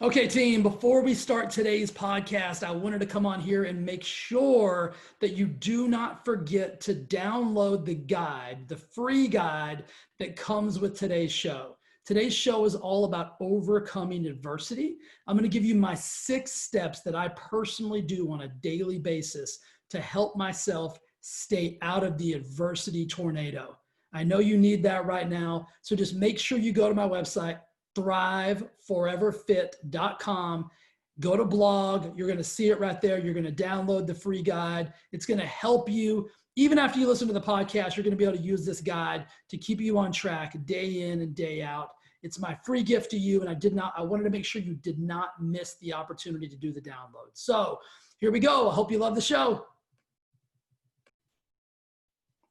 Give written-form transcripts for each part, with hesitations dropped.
Okay, team, before we start today's podcast, I wanted to come on here and make sure that you do not forget to download the guide, the free guide that comes with today's show. Today's show is all about overcoming adversity. I'm going to give you my 6 steps that I personally do on a daily basis to help myself stay out of the adversity tornado. I know you need that right now, so just make sure you go to my website, thriveforeverfit.com. Go to blog. You're going to see it right there. You're going to download the free guide. It's going to help you. Even after you listen to the podcast, you're going to be able to use this guide to keep you on track day in and day out. It's my free gift to you. And I wanted to make sure you did not miss the opportunity to do the download. So here we go. I hope you love the show.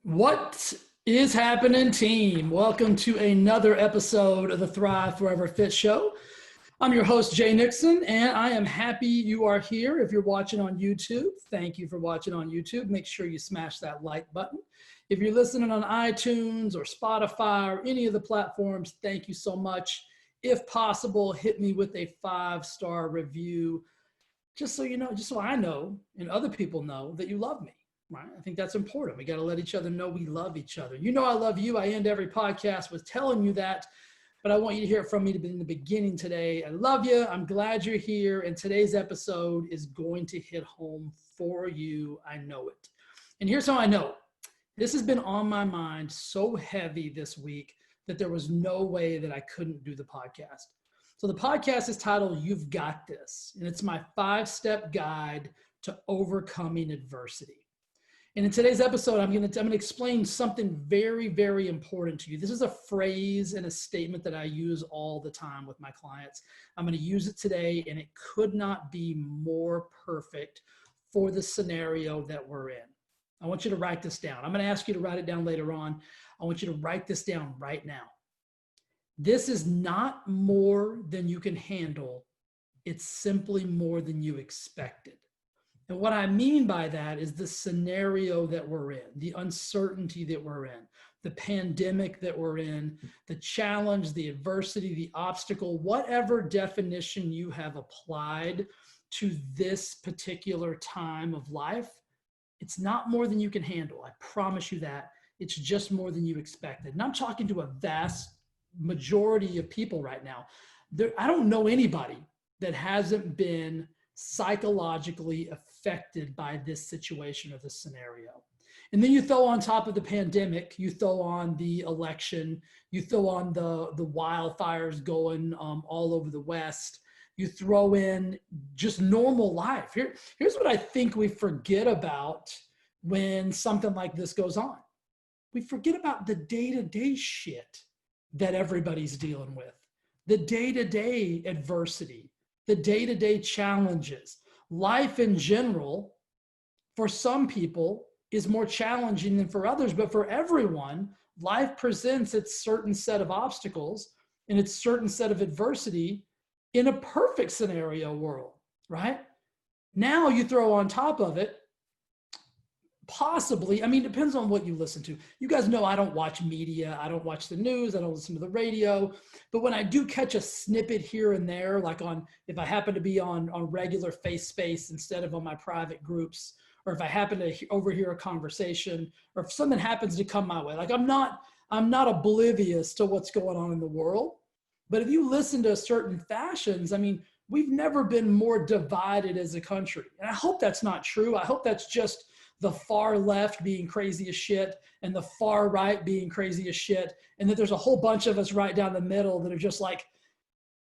What is happening, team? Welcome to another episode of the Thrive Forever Fit Show. I'm your host, Jay Nixon, and I am happy you are here. If you're watching on YouTube, thank you for watching on YouTube. Make sure you smash that like button. If you're listening on iTunes or Spotify or any of the platforms, thank you so much. If possible, hit me with a 5-star review, just so you know, just so I know and other people know that you love me. Right? I think that's important. We got to let each other know we love each other. You know I love you. I end every podcast with telling you that, but I want you to hear it from me in the beginning today. I love you. I'm glad you're here, and today's episode is going to hit home for you. I know it. And here's how I know it. This has been on my mind so heavy this week that there was no way that I couldn't do the podcast. So the podcast is titled You've Got This, and it's my 5-step guide to overcoming adversity. And in today's episode, I'm going to explain something very, very important to you. This is a phrase and a statement that I use all the time with my clients. I'm going to use it today, and it could not be more perfect for the scenario that we're in. I want you to write this down. I'm going to ask you to write it down later on. I want you to write this down right now. This is not more than you can handle. It's simply more than you expected. And what I mean by that is the scenario that we're in, the uncertainty that we're in, the pandemic that we're in, the challenge, the adversity, the obstacle, whatever definition you have applied to this particular time of life, it's not more than you can handle. I promise you that. It's just more than you expected. And I'm talking to a vast majority of people right now. I don't know anybody that hasn't been psychologically affected by this situation or this scenario. And then you throw on top of the pandemic, you throw on the election, you throw on the wildfires going all over the West, you throw in just normal life. Here's what I think we forget about when something like this goes on. We forget about the day-to-day shit that everybody's dealing with, the day-to-day adversity, the day-to-day challenges. Life in general, for some people, is more challenging than for others, but for everyone, life presents its certain set of obstacles and its certain set of adversity in a perfect scenario world, right? Now you throw on top of it, possibly, it depends on what you listen to. You guys know I don't watch media. I don't watch the news. I don't listen to the radio. But when I do catch a snippet here and there, like if I happen to be on regular face space instead of on my private groups, or if I happen to overhear a conversation, or if something happens to come my way, like I'm not oblivious to what's going on in the world. But if you listen to certain fashions, we've never been more divided as a country. And I hope that's not true. I hope that's just the far left being crazy as shit and the far right being crazy as shit. And that there's a whole bunch of us right down the middle that are just like,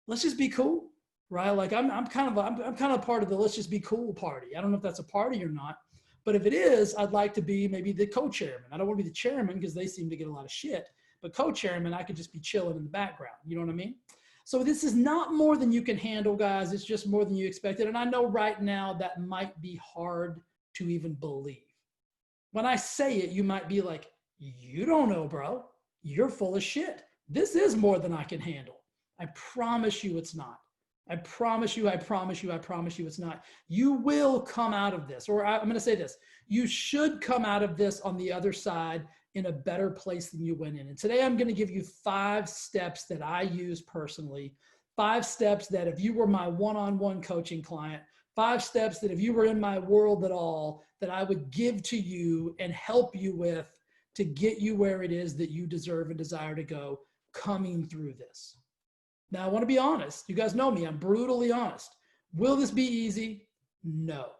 let's just be cool, right? Like I'm kind of part of the let's just be cool party. I don't know if that's a party or not, but if it is, I'd like to be maybe the co-chairman. I don't want to be the chairman because they seem to get a lot of shit, but co-chairman, I could just be chilling in the background. You know what I mean? So this is not more than you can handle, guys. It's just more than you expected. And I know right now that might be hard to even believe. When I say it, you might be like, you don't know, bro. You're full of shit. This is more than I can handle. I promise you it's not. I promise you it's not. You will come out of this, or I'm going to say this. You should come out of this on the other side in a better place than you went in. And today I'm going to give you 5 steps that I use personally, 5 steps that if you were my one-on-one coaching client, 5 steps that if you were in my world at all, that I would give to you and help you with to get you where it is that you deserve and desire to go coming through this. Now, I want to be honest. You guys know me. I'm brutally honest. Will this be easy? No.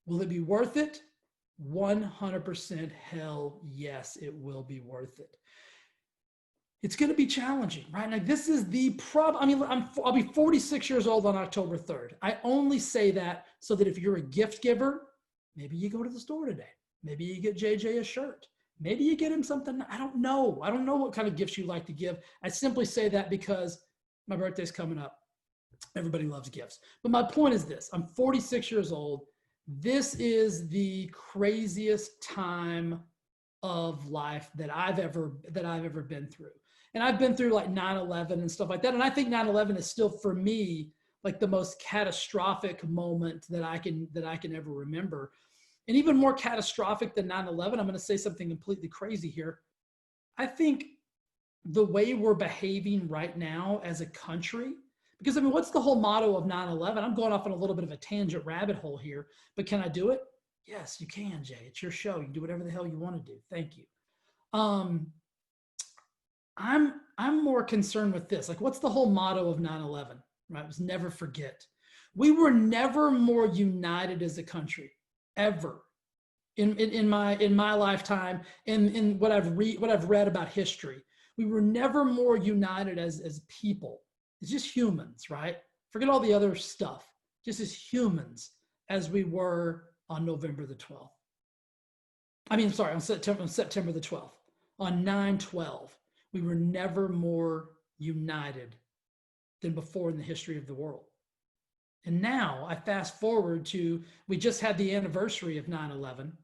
Will it be worth it? 100% hell yes, it will be worth it. It's going to be challenging, right? Now, this is the problem. I mean, I'll be 46 years old on October 3rd. I only say that so that if you're a gift giver, maybe you go to the store today. Maybe you get JJ a shirt. Maybe you get him something. I don't know. I don't know what kind of gifts you like to give. I simply say that because my birthday's coming up. Everybody loves gifts. But my point is this. I'm 46 years old. This is the craziest time of life that I've ever been through. And I've been through like 9/11 and stuff like that. And I think 9/11 is still, for me, like the most catastrophic moment that I can ever remember. And even more catastrophic than 9/11, I'm going to say something completely crazy here. I think the way we're behaving right now as a country, because I mean, what's the whole motto of 9/11? I'm going off on a little bit of a tangent rabbit hole here, but can I do it? Yes, you can, Jay. It's your show. You can do whatever the hell you want to do. Thank you. I'm more concerned with this. Like, what's the whole motto of 9/11? Right? It was never forget. We were never more united as a country, ever. In my lifetime, in what I've read about history, we were never more united as people. It's just humans, right? Forget all the other stuff. Just as humans as we were on November the 12th. I mean, sorry, on September the 12th. On 9/12, we were never more united than before in the history of the world. And now I fast forward to, we just had the anniversary of 9/11,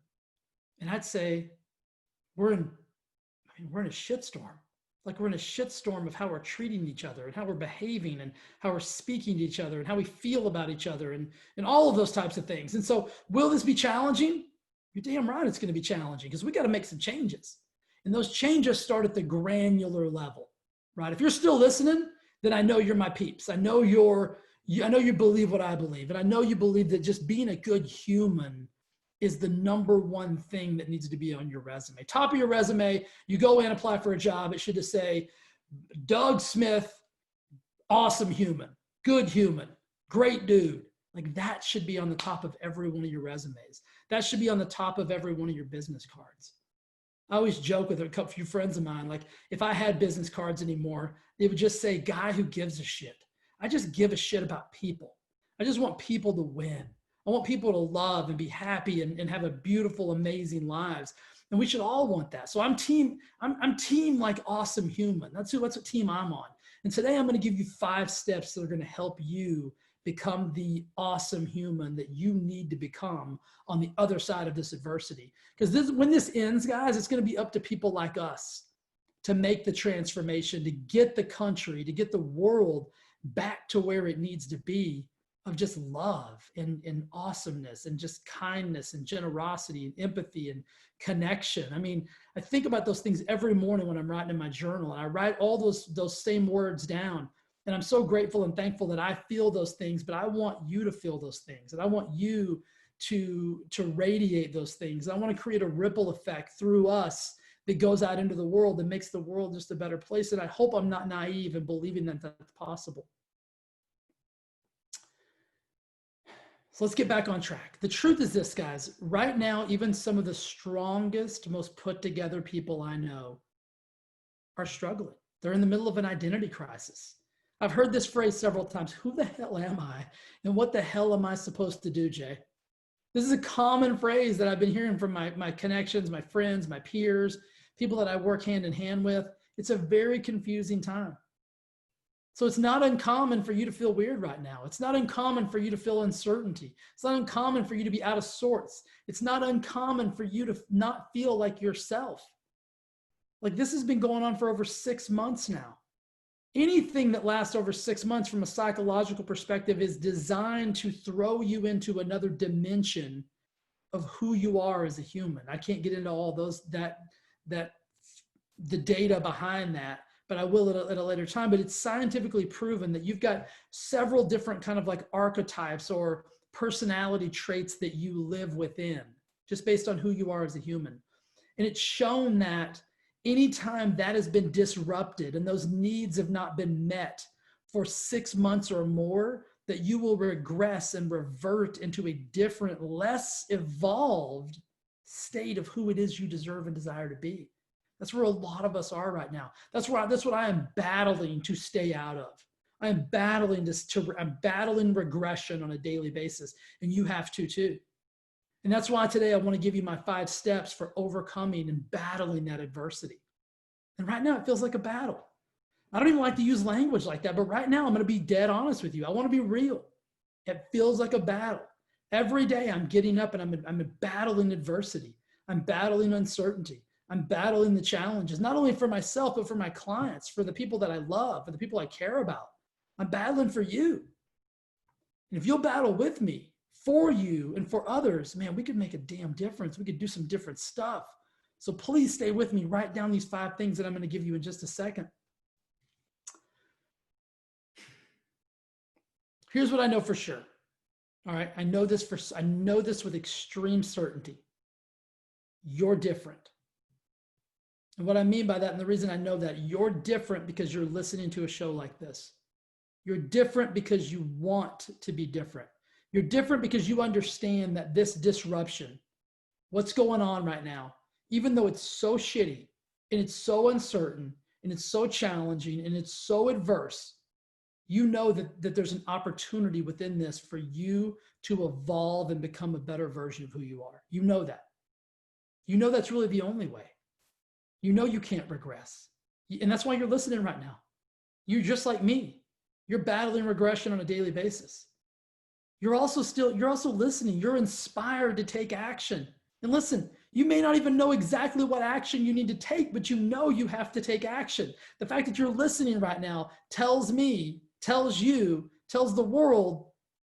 and I'd say we're in a shitstorm. Like, we're in a shitstorm of how we're treating each other and how we're behaving and how we're speaking to each other and how we feel about each other and all of those types of things. And so, will this be challenging? You're damn right it's going to be challenging, because we got to make some changes. And those changes start at the granular level, right? If you're still listening, then I know you're my peeps. I know you believe what I believe. And I know you believe that just being a good human is the number one thing that needs to be on your resume. Top of your resume, you go in, apply for a job, it should just say, Doug Smith, awesome human, good human, great dude. Like, that should be on the top of every one of your resumes. That should be on the top of every one of your business cards. I always joke with a few friends of mine, like, if I had business cards anymore, they would just say, guy who gives a shit. I just give a shit about people. I just want people to win. I want people to love and be happy and have a beautiful, amazing lives. And we should all want that. So I'm team like awesome human. That's what team I'm on. And today I'm going to give you 5 steps that are going to help you become the awesome human that you need to become on the other side of this adversity. Because when this ends, guys, it's going to be up to people like us to make the transformation, to get the country, to get the world back to where it needs to be, of just love and awesomeness and just kindness and generosity and empathy and connection. I mean, I think about those things every morning when I'm writing in my journal, and I write all those same words down. And I'm so grateful and thankful that I feel those things, but I want you to feel those things. And I want you to radiate those things. I want to create a ripple effect through us that goes out into the world and makes the world just a better place. And I hope I'm not naive in believing that that's possible. So let's get back on track. The truth is this, guys. Right now, even some of the strongest, most put together people I know are struggling. They're in the middle of an identity crisis. I've heard this phrase several times. Who the hell am I? And what the hell am I supposed to do, Jay? This is a common phrase that I've been hearing from my connections, my friends, my peers, people that I work hand in hand with. It's a very confusing time. So it's not uncommon for you to feel weird right now. It's not uncommon for you to feel uncertainty. It's not uncommon for you to be out of sorts. It's not uncommon for you to not feel like yourself. Like, this has been going on for over 6 months now. Anything that lasts over 6 months from a psychological perspective is designed to throw you into another dimension of who you are as a human. I can't get into all the data behind that. but I will at a later time. But it's scientifically proven that you've got several different kind of like archetypes or personality traits that you live within just based on who you are as a human. And it's shown that anytime that has been disrupted and those needs have not been met for 6 months or more, that you will regress and revert into a different, less evolved state of who it is you deserve and desire to be. That's where a lot of us are right now. That's what I am battling to stay out of. I am battling I'm battling regression on a daily basis, and you have to too. And that's why today I want to give you my 5 steps for overcoming and battling that adversity. And right now it feels like a battle. I don't even like to use language like that, but right now I'm going to be dead honest with you. I want to be real. It feels like a battle. Every day I'm getting up and I'm battling adversity. I'm battling uncertainty. I'm battling the challenges, not only for myself, but for my clients, for the people that I love, for the people I care about. I'm battling for you. And if you'll battle with me, for you and for others, man, we could make a damn difference. We could do some different stuff. So please stay with me. Write down these 5 things that I'm going to give you in just a second. Here's what I know for sure. All right. I know this with extreme certainty. You're different. And what I mean by that, and the reason I know that, you're different because you're listening to a show like this. You're different because you want to be different. You're different because you understand that this disruption, what's going on right now, even though it's so shitty and it's so uncertain and it's so challenging and it's so adverse, you know that there's an opportunity within this for you to evolve and become a better version of who you are. You know that. You know that's really the only way. You know you can't regress. And that's why you're listening right now. You're just like me. You're battling regression on a daily basis. You're also listening. You're inspired to take action. And listen, you may not even know exactly what action you need to take, but you know you have to take action. The fact that you're listening right now tells me, tells you, tells the world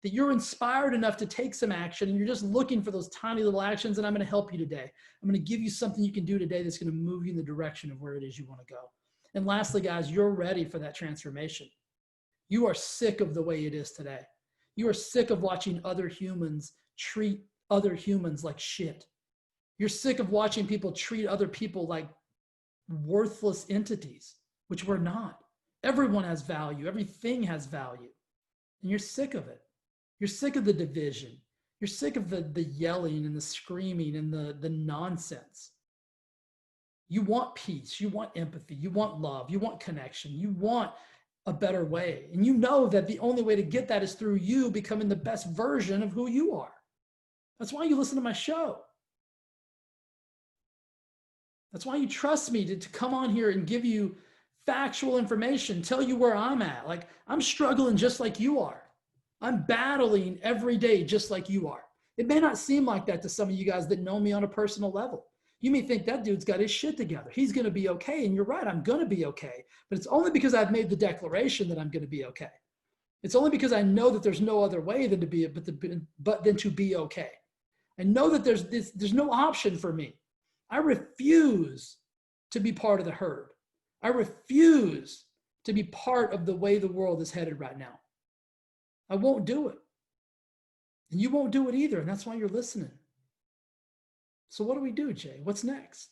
that you're inspired enough to take some action, and you're just looking for those tiny little actions, and I'm going to help you today. I'm going to give you something you can do today that's going to move you in the direction of where it is you want to go. And lastly, guys, you're ready for that transformation. You are sick of the way it is today. You are sick of watching other humans treat other humans like shit. You're sick of watching people treat other people like worthless entities, which we're not. Everyone has value. Everything has value. And you're sick of it. You're sick of the division. You're sick of the yelling and the screaming and the nonsense. You want peace. You want empathy. You want love. You want connection. You want a better way. And you know that the only way to get that is through you becoming the best version of who you are. That's why you listen to my show. That's why you trust me to come on here and give you factual information, tell you where I'm at. Like, I'm struggling just like you are. I'm battling every day just like you are. It may not seem like that to some of you guys that know me on a personal level. You may think that dude's got his shit together. He's going to be okay. And you're right, I'm going to be okay. But it's only because I've made the declaration that I'm going to be okay. It's only because I know that there's no other way than to be, but than to be okay. I know that there's no option for me. I refuse to be part of the herd. I refuse to be part of the way the world is headed right now. I won't do it. And you won't do it either. And that's why you're listening. So what do we do, Jay? What's next?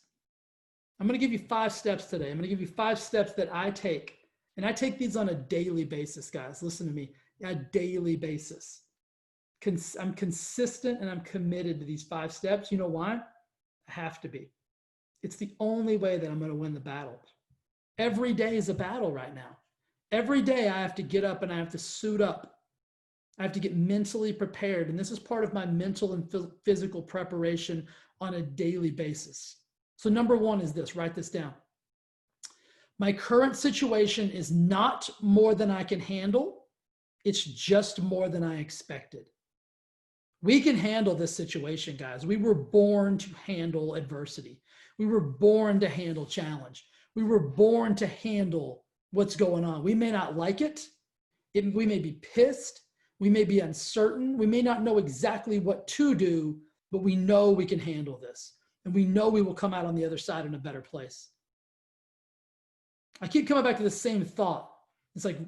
I'm going to give you 5 steps today. I'm going to give you 5 steps that I take. And I take these on a daily basis, guys. Listen to me. A daily basis. I'm consistent and I'm committed to these 5 steps. You know why? I have to be. It's the only way that I'm going to win the battle. Every day is a battle right now. Every day I have to get up and I have to suit up. I have to get mentally prepared. And this is part of my mental and physical preparation on a daily basis. So number 1 is this, write this down. My current situation is not more than I can handle. It's just more than I expected. We can handle this situation, guys. We were born to handle adversity. We were born to handle challenge. We were born to handle what's going on. We may not like it. We may be pissed. We may be uncertain. We may not know exactly what to do, but we know we can handle this. And we know we will come out on the other side in a better place. I keep coming back to the same thought. It's like,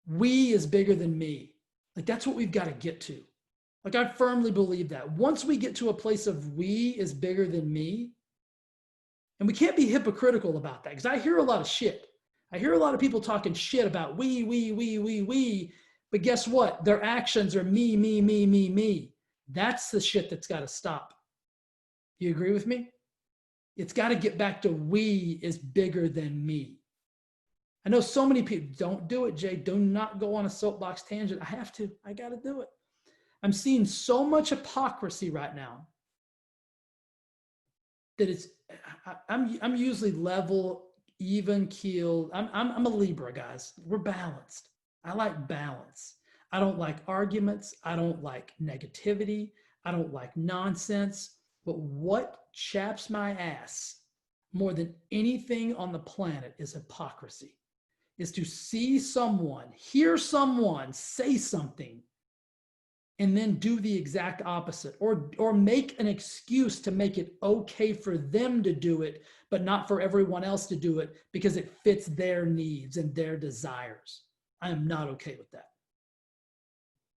we is bigger than me. Like, that's what we've got to get to. Like, I firmly believe that once we get to a place of we is bigger than me, and we can't be hypocritical about that, because I hear a lot of shit. I hear a lot of people talking shit about we, but guess what? Their actions are me. That's the shit that's got to stop. You agree with me? It's got to get back to we is bigger than me. I know so many people, don't do it, Jay. Do not go on a soapbox tangent. I have to. I got to do it. I'm seeing so much hypocrisy right now that I'm usually level, even keeled. I'm a Libra, guys. We're balanced. I like balance. I don't like arguments. I don't like negativity. I don't like nonsense. But what chaps my ass more than anything on the planet is hypocrisy. Is to see someone, hear someone say something, and then do the exact opposite, or make an excuse to make it okay for them to do it, but not for everyone else to do it because it fits their needs and their desires. I am not okay with that.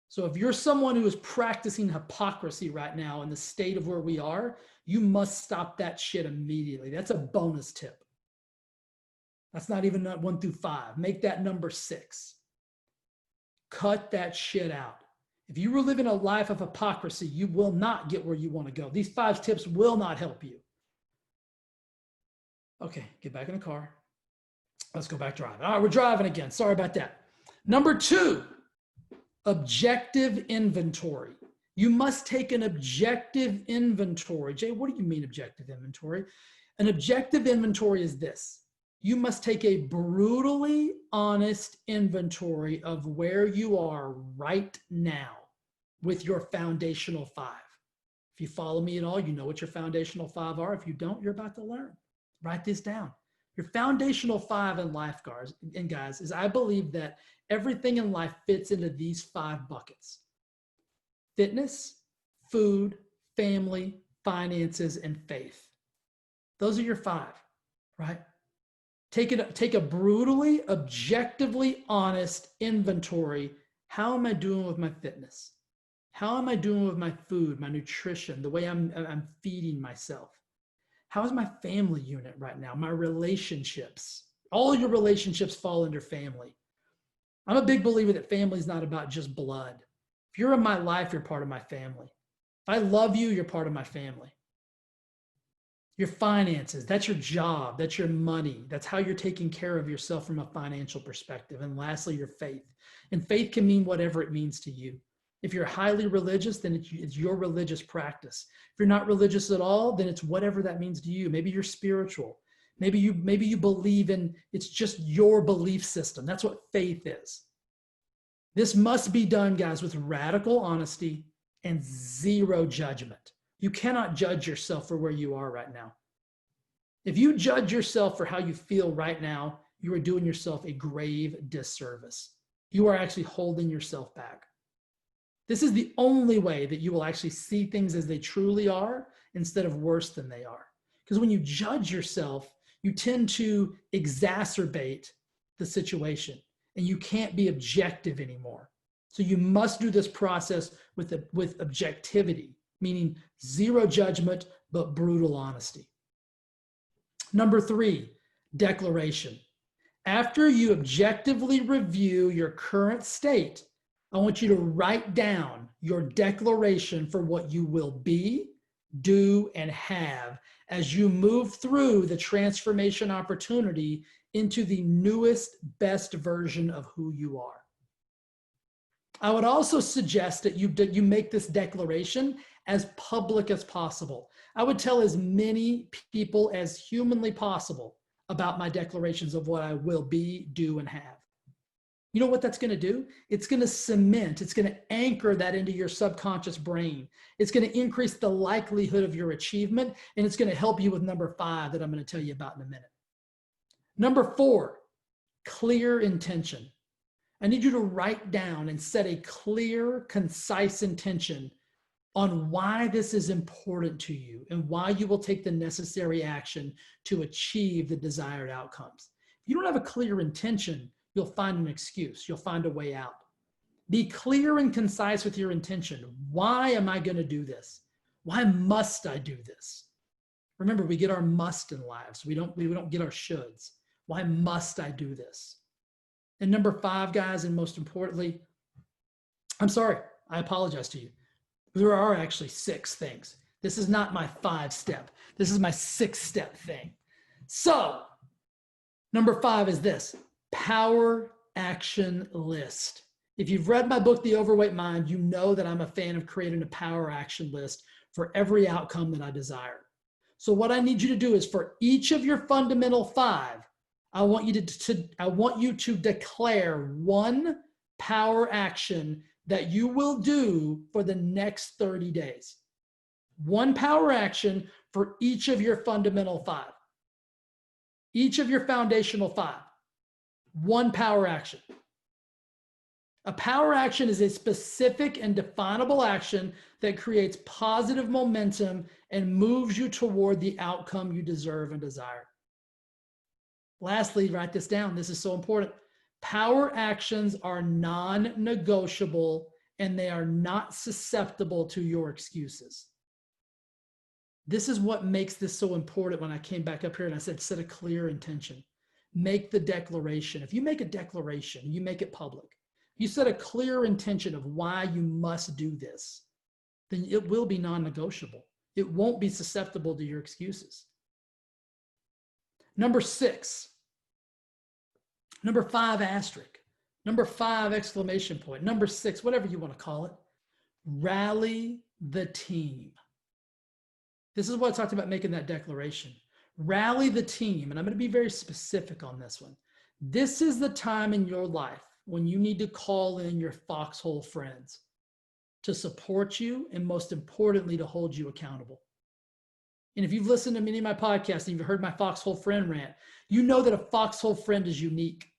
So if you're someone who is practicing hypocrisy right now in the state of where we are, you must stop that shit immediately. That's a bonus tip. That's not even 1 through 5. Make that number 6. Cut that shit out. If you were living a life of hypocrisy, you will not get where you want to go. These 5 tips will not help you. Okay, get back in the car. Let's go back driving. All right, we're driving again. Sorry about that. Number 2, objective inventory. You must take an objective inventory. Jay, what do you mean objective inventory? An objective inventory is this. You must take a brutally honest inventory of where you are right now with your foundational 5. If you follow me at all, you know what your foundational 5 are. If you don't, you're about to learn. Write this down. Your foundational 5 in life, guys, is I believe that everything in life fits into these 5 buckets: fitness, food, family, finances, and faith. Those are your 5, right? Take a brutally, objectively honest inventory. How am I doing with my fitness? How am I doing with my food, my nutrition, the way I'm feeding myself? How is my family unit right now? My relationships. All your relationships fall under family. I'm a big believer that family is not about just blood. If you're in my life, you're part of my family. If I love you, you're part of my family. Your finances, that's your job, that's your money, that's how you're taking care of yourself from a financial perspective. And lastly, your faith. And faith can mean whatever it means to you. If you're highly religious, then it's your religious practice. If you're not religious at all, then it's whatever that means to you. Maybe you're spiritual. Maybe you believe in, it's just your belief system. That's what faith is. This must be done, guys, with radical honesty and zero judgment. You cannot judge yourself for where you are right now. If you judge yourself for how you feel right now, you are doing yourself a grave disservice. You are actually holding yourself back. This is the only way that you will actually see things as they truly are instead of worse than they are. Because when you judge yourself, you tend to exacerbate the situation and you can't be objective anymore. So you must do this process with objectivity, meaning zero judgment, but brutal honesty. Number 3, declaration. After you objectively review your current state, I want you to write down your declaration for what you will be, do, and have as you move through the transformation opportunity into the newest, best version of who you are. I would also suggest that you make this declaration as public as possible. I would tell as many people as humanly possible about my declarations of what I will be, do, and have. You know what that's going to do? It's going to cement, it's going to anchor that into your subconscious brain. It's going to increase the likelihood of your achievement, and it's going to help you with number 5 that I'm going to tell you about in a minute. Number 4, clear intention. I need you to write down and set a clear, concise intention on why this is important to you and why you will take the necessary action to achieve the desired outcomes. you don't have a clear intention, you'll find an excuse. You'll find a way out. Be clear and concise with your intention. Why am I going to do this? Why must I do this? Remember, we get our must in lives. We don't get our shoulds. Why must I do this? And number 5, guys, and most importantly, I'm sorry, I apologize to you. There are actually 6 things. This is not my 5-step. This is my 6-step thing. So, number 5 is this: power action list. If you've read my book, The Overweight Mind, you know that I'm a fan of creating a power action list for every outcome that I desire. So what I need you to do is, for each of your fundamental 5, I want you to declare one power action that you will do for the next 30 days. One power action for each of your fundamental 5. Each of your foundational 5. One power action. A power action is a specific and definable action that creates positive momentum and moves you toward the outcome you deserve and desire. Lastly, write this down. This is so important. Power actions are non-negotiable and they are not susceptible to your excuses. This is what makes this so important. When I came back up here and I said, set a clear intention. Make the declaration. If you make a declaration, you make it public. You set a clear intention of why you must do this, then it will be non-negotiable. It won't be susceptible to your excuses. Number 6, number 5 asterisk, number 5 exclamation point, number 6, whatever you want to call it, rally the team. This is what I talked about, making that declaration. Rally the team, and I'm going to be very specific on this one. This is the time in your life when you need to call in your foxhole friends to support you and, most importantly, to hold you accountable. And if you've listened to many of my podcasts and you've heard my foxhole friend rant, you know that a foxhole friend is unique.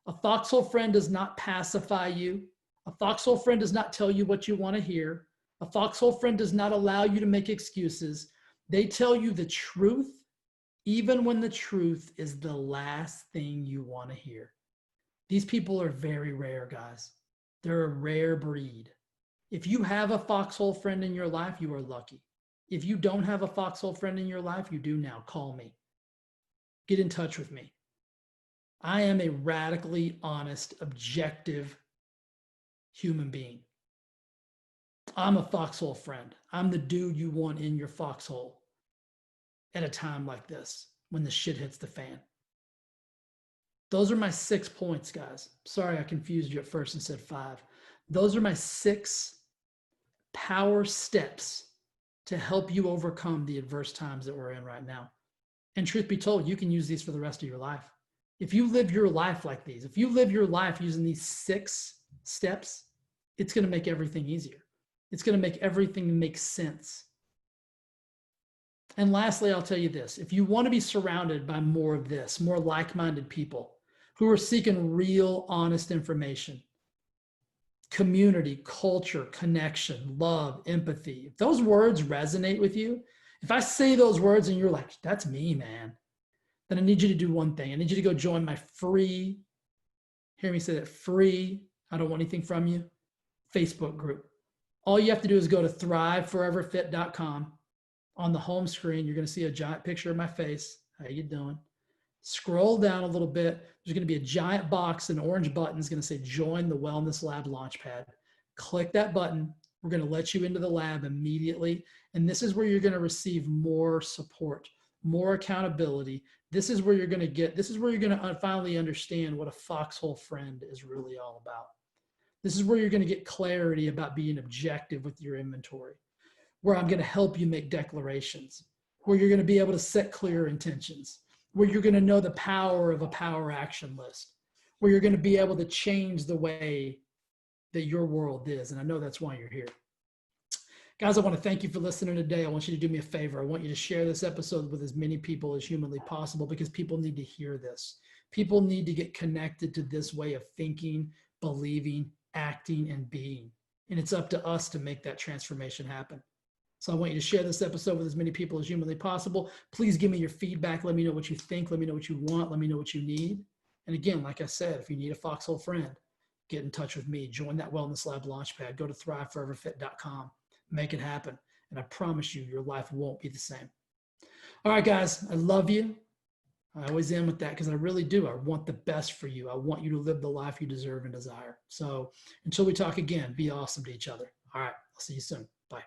A foxhole friend does not pacify you. A foxhole friend does not tell you what you want to hear. A foxhole friend does not allow you to make excuses. They tell you the truth, even when the truth is the last thing you want to hear. These people are very rare, guys. They're a rare breed. If you have a foxhole friend in your life, you are lucky. If you don't have a foxhole friend in your life, you do now. Call me. Get in touch with me. I am a radically honest, objective human being. I'm a foxhole friend. I'm the dude you want in your foxhole at a time like this, when the shit hits the fan. Those are my 6 points, guys. Sorry, I confused you at first and said 5. Those are my 6 power steps to help you overcome the adverse times that we're in right now. And truth be told, you can use these for the rest of your life. If you live your life like these, if you live your life using these 6 steps, it's going to make everything easier. It's going to make everything make sense. And lastly, I'll tell you this. If you want to be surrounded by more of this, more like-minded people who are seeking real, honest information, community, culture, connection, love, empathy, if those words resonate with you, if I say those words and you're like, that's me, man, then I need you to do one thing. I need you to go join my free, hear me say that, free, I don't want anything from you, Facebook group. All you have to do is go to thriveforeverfit.com. On the home screen, you're going to see a giant picture of my face. How you doing? Scroll down a little bit. There's going to be a giant box, an orange button is going to say Join the Wellness Lab Launchpad. Click that button. We're going to let you into the lab immediately. And this is where you're going to receive more support, more accountability. This is where you're going to finally understand what a foxhole friend is really all about. This is where you're going to get clarity about being objective with your inventory, where I'm going to help you make declarations, where you're going to be able to set clear intentions, where you're going to know the power of a power action list, where you're going to be able to change the way that your world is. And I know that's why you're here. Guys, I want to thank you for listening today. I want you to do me a favor. I want you to share this episode with as many people as humanly possible, because people need to hear this. People need to get connected to this way of thinking, believing, acting, and being. And it's up to us to make that transformation happen. So I want you to share this episode with as many people as humanly possible. Please give me your feedback. Let me know what you think. Let me know what you want. Let me know what you need. And again, like I said, if you need a foxhole friend, get in touch with me. Join that Wellness Lab Launchpad. Go to thriveforeverfit.com. Make it happen. And I promise you, your life won't be the same. All right, guys, I love you. I always end with that because I really do. I want the best for you. I want you to live the life you deserve and desire. So until we talk again, be awesome to each other. All right, I'll see you soon. Bye.